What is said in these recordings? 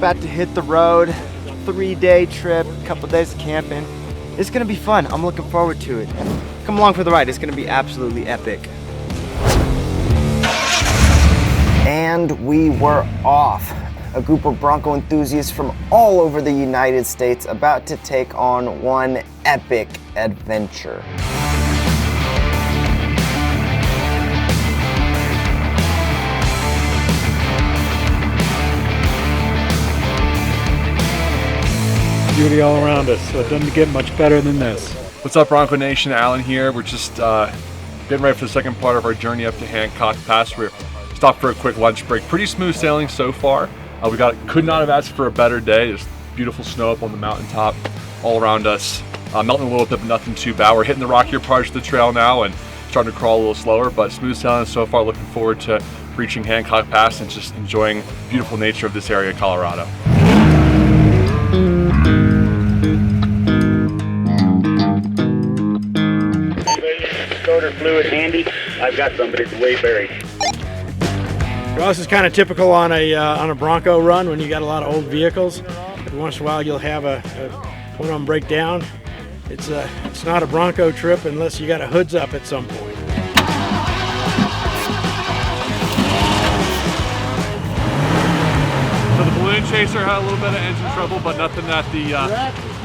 about to hit the road. 3-day trip, couple days of camping. It's gonna be fun. I'm looking forward to it. Come along for the ride. It's gonna be absolutely epic. And we were off. A group of Bronco enthusiasts from all over the United States about to take on one epic adventure. Beauty all around us, so it doesn't get much better than this. What's up, Bronco Nation? Alan here. We're just getting ready for the second part of our journey up to Hancock Pass. We're stopped for a quick lunch break. Pretty smooth sailing so far. Could not have asked for a better day. There's beautiful snow up on the mountaintop all around us. Melting a little bit, but nothing too bad. We're hitting the rockier parts of the trail now and starting to crawl a little slower, but smooth sailing so far. Looking forward to reaching Hancock Pass and just enjoying the beautiful nature of this area of Colorado. Starter fluid handy? I've got some, but it's way buried. Well, this is kind of typical on a Bronco run when you got a lot of old vehicles. Every once in a while you'll have one of them break down. It's not a Bronco trip unless you got a hoods up at some point. So the balloon chaser had a little bit of engine trouble, but nothing that the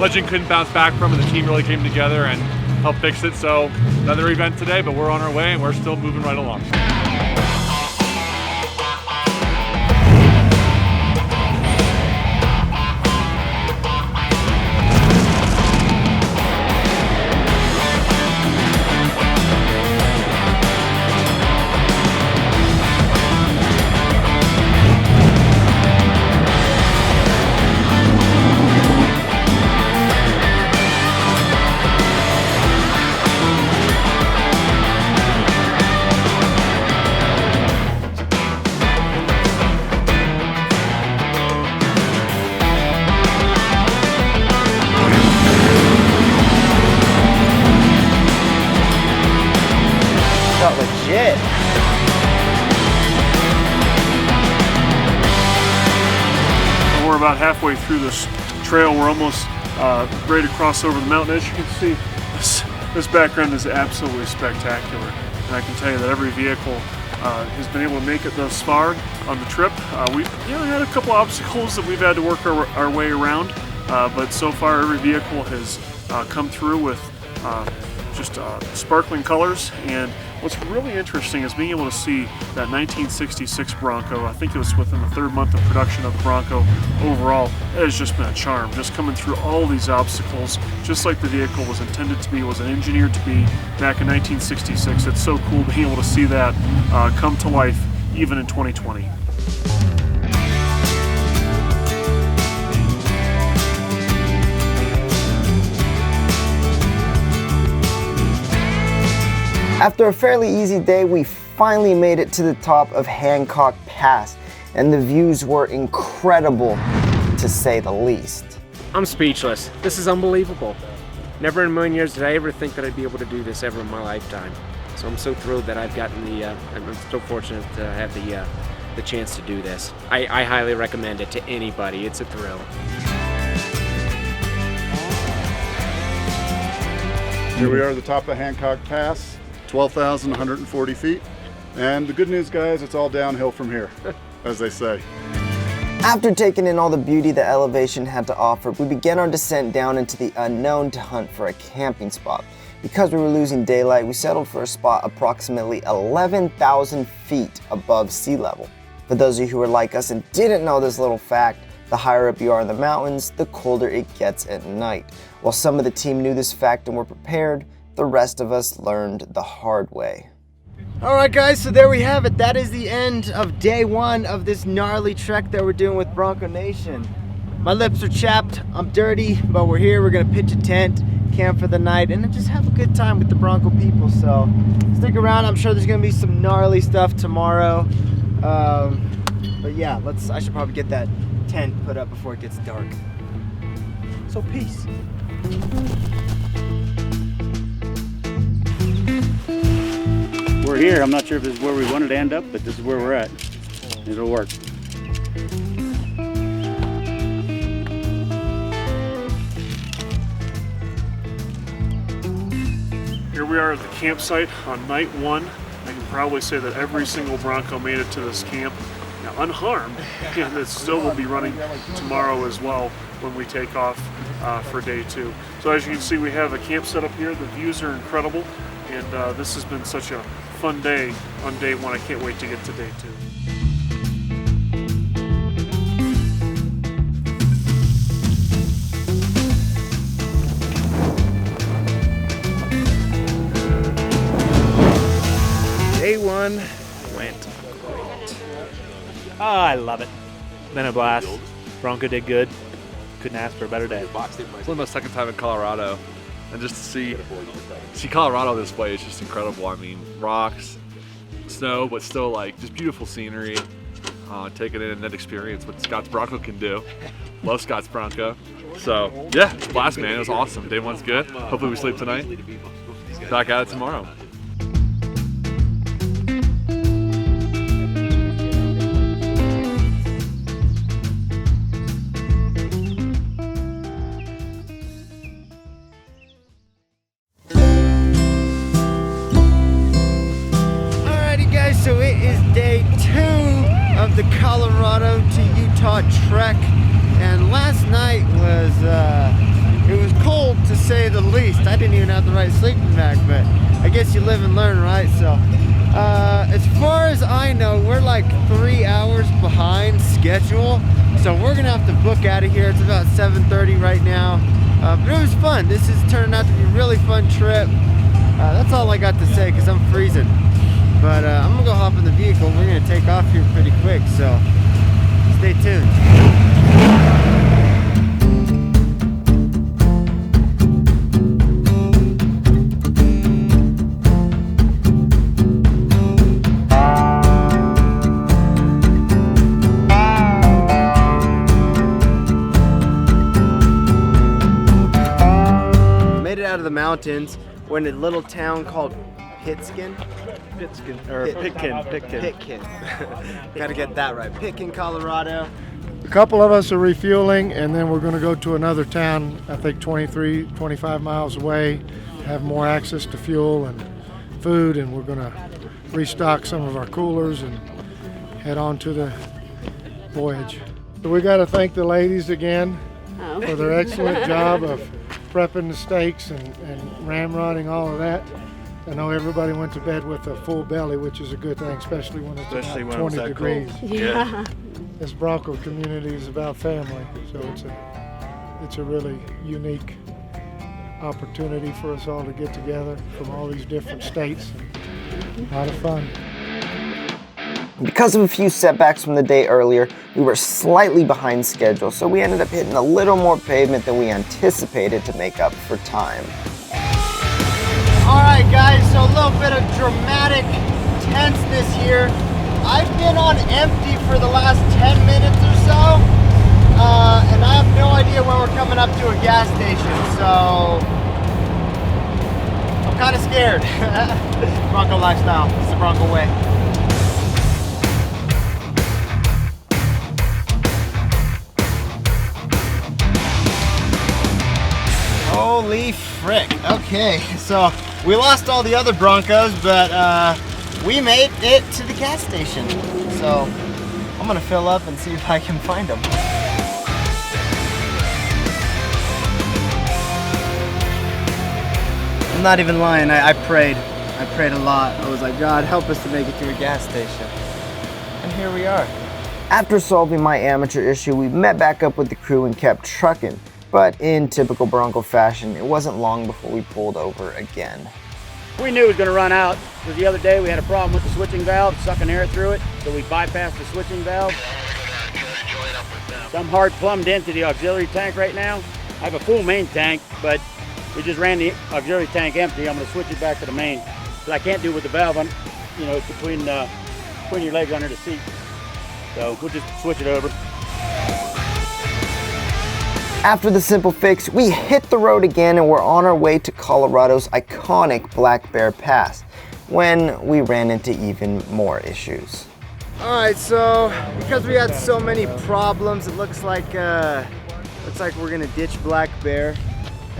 Legend couldn't bounce back from, and the team really came together and helped fix it. So another event today, but we're on our way and we're still moving right along. Legit. We're about halfway through this trail. We're almost ready to cross over the mountain. As you can see, this background is absolutely spectacular. And I can tell you that every vehicle has been able to make it thus far on the trip. We've had a couple obstacles that we've had to work our way around, but so far every vehicle has come through with just sparkling colors. And what's really interesting is being able to see that 1966 Bronco. I think it was within the 3rd month of production of the Bronco overall. It has just been a charm, just coming through all these obstacles, just like the vehicle was intended to be, was engineered to be back in 1966. It's so cool being able to see that come to life even in 2020. After a fairly easy day, we finally made it to the top of Hancock Pass, and the views were incredible, to say the least. I'm speechless. This is unbelievable. Never in a million years did I ever think that I'd be able to do this ever in my lifetime. So I'm so thrilled that I've gotten I'm so fortunate to have the chance to do this. I highly recommend it to anybody. It's a thrill. Here we are at the top of Hancock Pass. 12,140 feet. And the good news, guys, it's all downhill from here, as they say. After taking in all the beauty the elevation had to offer, we began our descent down into the unknown to hunt for a camping spot. Because we were losing daylight, we settled for a spot approximately 11,000 feet above sea level. For those of you who are like us and didn't know this little fact, the higher up you are in the mountains, the colder it gets at night. While some of the team knew this fact and were prepared, the rest of us learned the hard way. All right, guys, so there we have it. That is the end of day 1 of this gnarly trek that we're doing with Bronco Nation. My lips are chapped, I'm dirty, but we're here. We're gonna pitch a tent, camp for the night, and then just have a good time with the Bronco people. So stick around. I'm sure there's gonna be some gnarly stuff tomorrow. But yeah, I should probably get that tent put up before it gets dark. So peace. We're here. I'm not sure if this is where we wanted to end up, but this is where we're at. It'll work. we are at the campsite on night 1. I can probably say that every single Bronco made it to this camp unharmed, and it still will be running tomorrow as well when we take off for day 2. So as you can see, we have a camp set up here. The views are incredible, and this has been such a fun day on day 1. I can't wait to get to day 2. Day 1 went great. Oh, I love it. Been a blast. Bronco did good. Couldn't ask for a better day. It's only my second time in Colorado, and just to see Colorado this way is just incredible. I mean, rocks, snow, but still like just beautiful scenery. Taking in that experience, what Scott's Bronco can do. Love Scott's Bronco. So yeah, it's a blast, man. It was awesome. Day 1's good. Hopefully we sleep tonight. Back at it tomorrow. So it is day 2 of the Colorado to Utah trek, and last night was it was cold to say the least. I didn't even have the right sleeping bag, but I guess you live and learn, right? So as far as I know, we're like 3 hours behind schedule, so we're gonna have to book out of here. It's about 7:30 right now, but it was fun. This is turning out to be a really fun trip. That's all I got to say because I'm freezing. But I'm gonna go hop in the vehicle. We're gonna take off here pretty quick, so stay tuned. Made it out of the mountains. We're in a little town called Pitkin. Gotta get that right. Pitkin, Colorado. A couple of us are refueling, and then we're going to go to another town, I think 23, 25 miles away, have more access to fuel and food, and we're going to restock some of our coolers and head on to the voyage. So we got to thank the ladies again for their excellent job of prepping the steaks and ramrodding all of that. I know everybody went to bed with a full belly, which is a good thing, especially when it's about 20 degrees. Yeah. This Bronco community is about family, so it's a really unique opportunity for us all to get together from all these different states. A lot of fun. Because of a few setbacks from the day earlier, we were slightly behind schedule, so we ended up hitting a little more pavement than we anticipated to make up for time. Alright guys, so a little bit of dramatic tenseness here. I've been on empty for the last 10 minutes or so, and I have no idea when we're coming up to a gas station, so I'm kind of scared. Bronco lifestyle, it's the Bronco way. Holy frick. Okay, so we lost all the other Broncos, but we made it to the gas station. So I'm gonna fill up and see if I can find them. I'm not even lying, I prayed. I prayed a lot. I was like, God, help us to make it to a gas station. And here we are. After solving my amateur issue, we met back up with the crew and kept trucking. But in typical Bronco fashion, it wasn't long before we pulled over again. We knew it was going to run out, because the other day we had a problem with the switching valve, sucking air through it, so we bypassed the switching valve. So I'm hard plumbed into the auxiliary tank right now. I have a full main tank, but we just ran the auxiliary tank empty. I'm going to switch it back to the main, because I can't do with the valve on, you know, between your legs under the seat. So we'll just switch it over. After the simple fix, we hit the road again and we're on our way to Colorado's iconic Black Bear Pass when we ran into even more issues. Alright, so because we had so many problems, it looks like we're gonna ditch Black Bear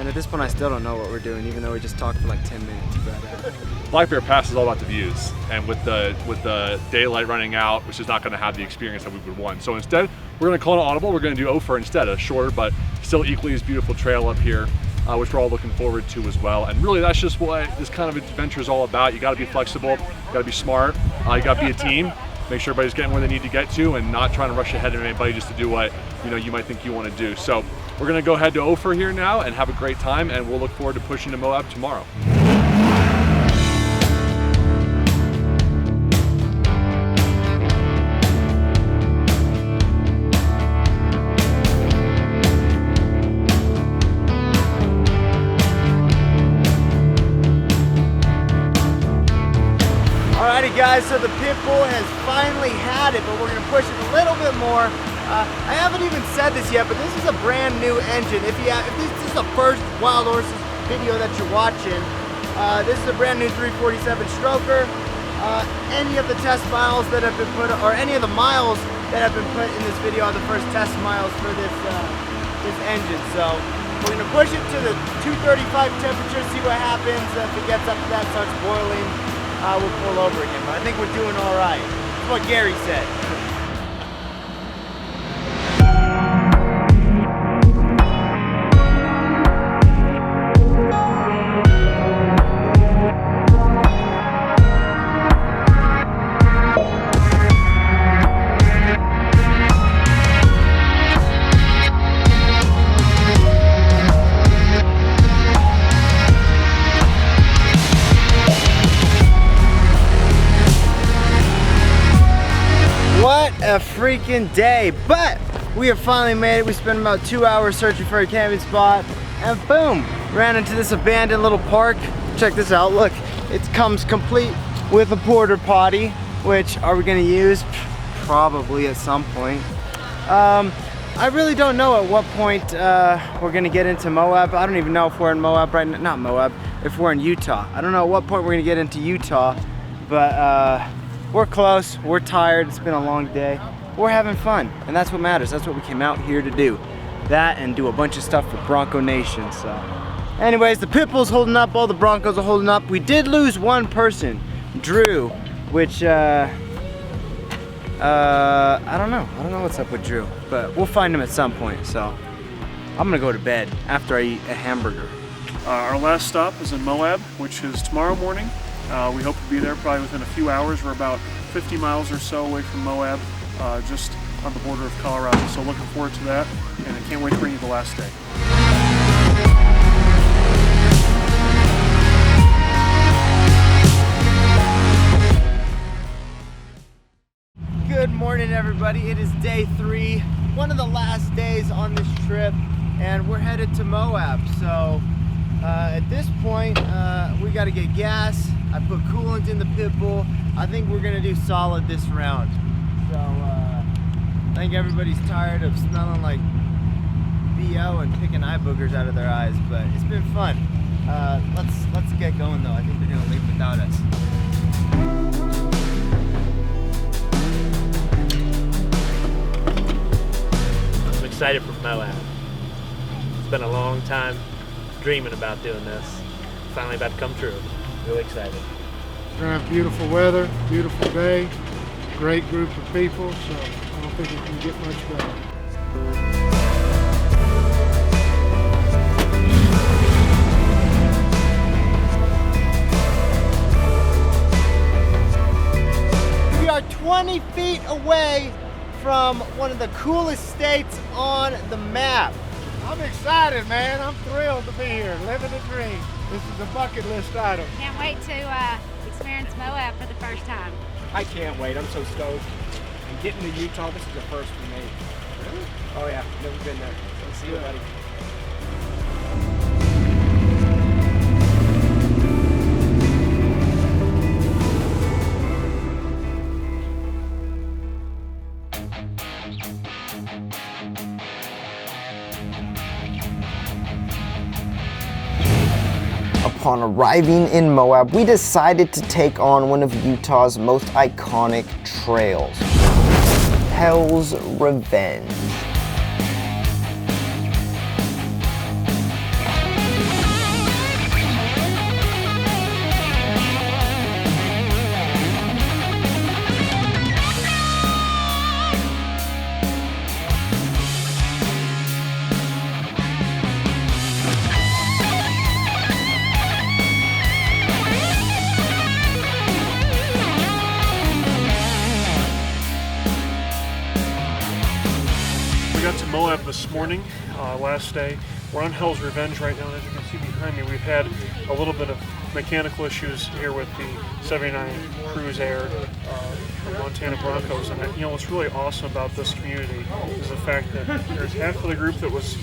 And at this point, I still don't know what we're doing, even though we just talked for like 10 minutes. But Black Bear Pass is all about the views, and with the daylight running out, which is not going to have the experience that we would want. So instead, we're going to call it audible. We're going to do Ophir instead, a shorter but still equally as beautiful trail up here, which we're all looking forward to as well. And really, that's just what this kind of adventure is all about. You got to be flexible, you got to be smart, you got to be a team. Make sure everybody's getting where they need to get to, and not trying to rush ahead of anybody just to do what you might think you want to do. So we're going to go head to Ophir here now and have a great time, and we'll look forward to pushing to Moab tomorrow. Alrighty guys, so the pit bull has finally had it, but we're gonna push it a little bit more. I haven't even said this yet, but this is a brand new engine. If this is the first Wild Horses video that you're watching, this is a brand new 347 stroker. Any of the test miles that have been put, or any of the miles that have been put in this video are the first test miles for this engine. So we're gonna push it to the 235 temperature, see what happens. If it gets up to that, starts boiling, we'll pull over again. But I think we're doing all right. That's what Gary said. A freaking day, but we have finally made it. We spent about 2 hours searching for a camping spot, and boom, ran into this abandoned little park. Check this out, look, it comes complete with a porta potty, which are we gonna use? Probably at some point. I really don't know at what point we're gonna get into Moab. I don't even know if we're in Moab right now, not Moab, if we're in Utah. I don't know at what point we're gonna get into Utah, but we're close, we're tired, it's been a long day. We're having fun, and that's what matters. That's what we came out here to do. That and do a bunch of stuff for Bronco Nation, so. Anyways, the pit bull's holding up, all the Broncos are holding up. We did lose one person, Drew, which, I don't know. I don't know what's up with Drew, but we'll find him at some point, so. I'm gonna go to bed after I eat a hamburger. Our last stop is in Moab, which is tomorrow morning. We hope to be there probably within a few hours. We're about 50 miles or so away from Moab, just on the border of Colorado. So looking forward to that, and I can't wait to bring you the last day. Good morning, everybody. It is day 3, one of the last days on this trip, and we're headed to Moab. So at this point, we got to get gas. I put coolant in the pit bull. I think we're gonna do solid this round. So I think everybody's tired of smelling like BO and picking eye boogers out of their eyes, but it's been fun. Let's get going though. I think they're gonna leave without us. I'm excited for Moab. It's been a long time dreaming about doing this. Finally about to come true. Really excited. We're gonna have beautiful weather, beautiful day, great group of people, so I don't think it can get much better. We are 20 feet away from one of the coolest states on the map. I'm excited, man. I'm thrilled to be here, living the dream. This is a bucket list item. Can't wait to experience Moab for the first time. I can't wait. I'm so stoked. And getting to Utah, this is the first for me. Really? Oh yeah, never been there. So see you, buddy. Upon arriving in Moab, we decided to take on one of Utah's most iconic trails, Hell's Revenge. Moab this morning, last day. We're on Hell's Revenge right now, and as you can see behind me, we've had a little bit of mechanical issues here with the 79 Cruise Air from Montana Broncos. And you know what's really awesome about this community is the fact that there's half of the group that was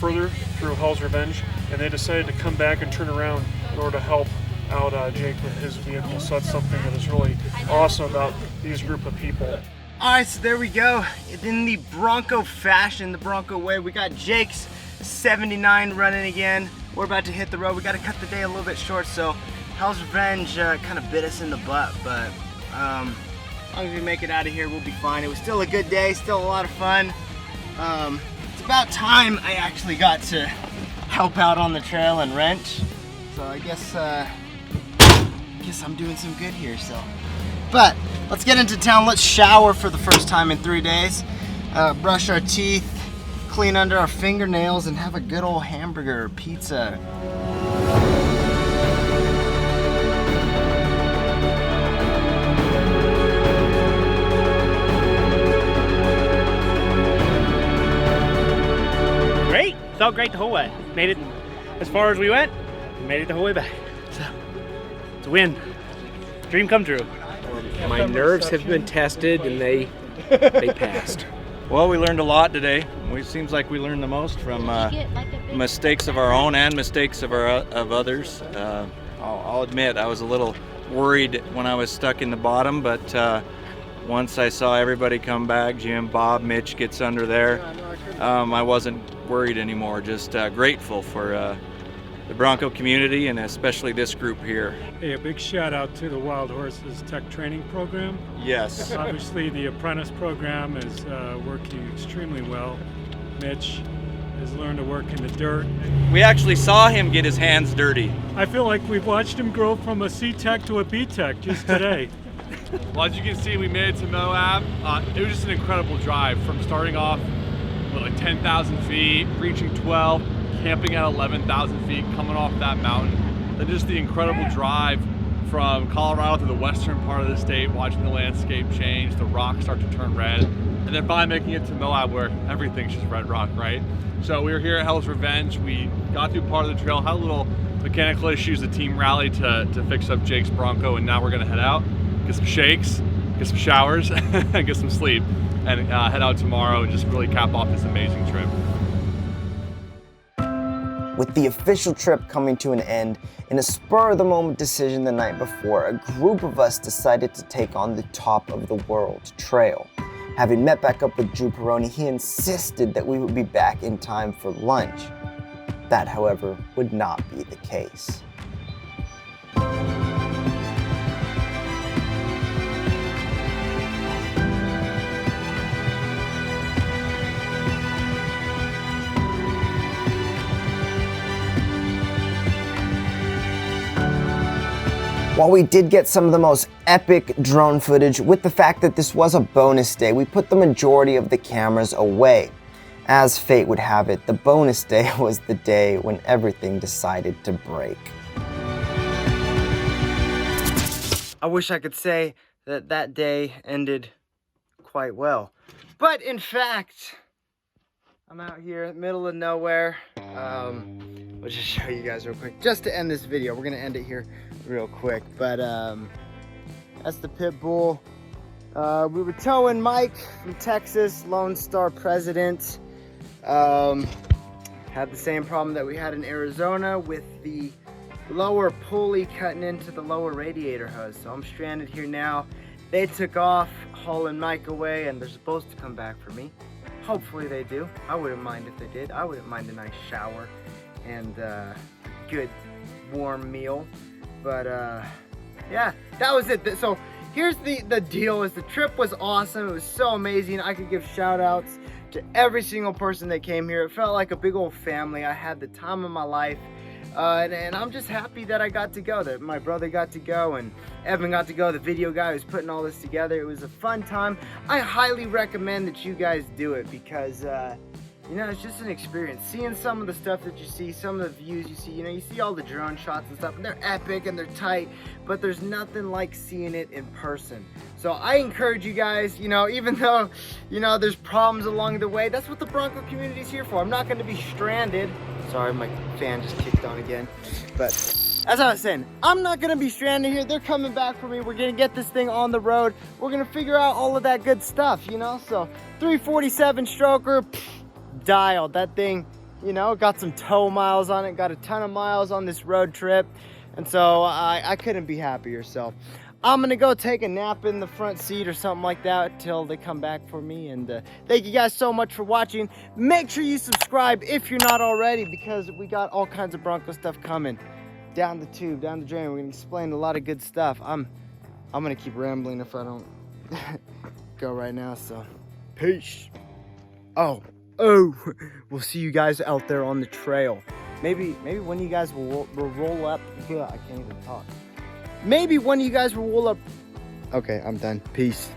further through Hell's Revenge, and they decided to come back and turn around in order to help out Jake with his vehicle. So that's something that is really awesome about these group of people. All right, so there we go. In the Bronco fashion, the Bronco way, we got Jake's 79 running again. We're about to hit the road. We got to cut the day a little bit short, so Hell's Revenge kind of bit us in the butt, but as long as we make it out of here, we'll be fine. It was still a good day, still a lot of fun. It's about time I actually got to help out on the trail and wrench, so I guess I'm doing some good here. So, but let's get into town. Let's shower for the first time in 3 days, brush our teeth, clean under our fingernails, and have a good old hamburger or pizza. Great. Felt great the whole way. Made it as far as we went. Made it the whole way back. So it's a win. Dream come true. My nerves have been tested, and they passed. Well, we learned a lot today. It seems like we learned the most from mistakes of our own and mistakes of others. I'll admit I was a little worried when I was stuck in the bottom, but once I saw everybody come back, Jim, Bob, Mitch gets under there, I wasn't worried anymore. Just grateful for the Bronco community and especially this group here. Hey, a big shout out to the Wild Horses Tech Training Program. Yes. Obviously the apprentice program is working extremely well. Mitch has learned to work in the dirt. We actually saw him get his hands dirty. I feel like we've watched him grow from a C-Tech to a B-Tech just today. Well, as you can see, we made it to Moab. It was just an incredible drive from starting off with like 10,000 feet, reaching 12, camping at 11,000 feet, coming off that mountain. Then just the incredible drive from Colorado to the western part of the state, watching the landscape change, the rocks start to turn red, and then finally making it to Moab where everything's just red rock, right? So we were here at Hell's Revenge. We got through part of the trail, had a little mechanical issues. The team rallied to fix up Jake's Bronco, and now we're gonna head out, get some shakes, get some showers, and get some sleep, and head out tomorrow and just really cap off this amazing trip. With the official trip coming to an end, in a spur-of-the-moment decision the night before, a group of us decided to take on the Top of the World trail. Having met back up with Drew Peroni, he insisted that we would be back in time for lunch. That, however, would not be the case. While we did get some of the most epic drone footage, with the fact that this was a bonus day, we put the majority of the cameras away. As fate would have it, the bonus day was the day when everything decided to break. I wish I could say that that day ended quite well. But in fact, I'm out here in the middle of nowhere. I'll just show you guys real quick, just to end this video. We're gonna end it here real quick, but that's the pit bull. We were towing Mike from Texas, Lone Star President. Had the same problem that we had in Arizona with the lower pulley cutting into the lower radiator hose. So I'm stranded here now. They took off, hauling Mike away, and they're supposed to come back for me. Hopefully they do. I wouldn't mind if they did. I wouldn't mind a nice shower and good warm meal. But yeah, that was it. So here's the deal, is the trip was awesome. It was so amazing. I could give shout outs to every single person that came here. It felt like a big old family. I had the time of my life. And I'm just happy that I got to go, that my brother got to go and Evan got to go, the video guy who's putting all this together. It was a fun time. I highly recommend that you guys do it because you know, it's just an experience. Seeing some of the stuff that you see, some of the views you see, you know, you see all the drone shots and stuff, and they're epic and they're tight, but there's nothing like seeing it in person. So I encourage you guys, you know, even though, you know, there's problems along the way, that's what the Bronco community is here for. I'm not going to be stranded. Sorry, my fan just kicked on again. But as I was saying, I'm not going to be stranded here. They're coming back for me. We're going to get this thing on the road. We're going to figure out all of that good stuff, you know. So 347 stroker, dialed. That thing, you know, got some tow miles on it. Got a ton of miles on this road trip. And so I couldn't be happier. So I'm gonna go take a nap in the front seat or something like that till they come back for me. And thank you guys so much for watching. Make sure you subscribe if you're not already, because we got all kinds of Bronco stuff coming down the tube, down the drain. We're gonna explain a lot of good stuff. I'm gonna keep rambling if I don't go right now. So peace. Oh, we'll see you guys out there on the trail. Maybe when you guys will roll up. Yeah, I can't even talk. Maybe when you guys will roll up. Okay, I'm done. Peace.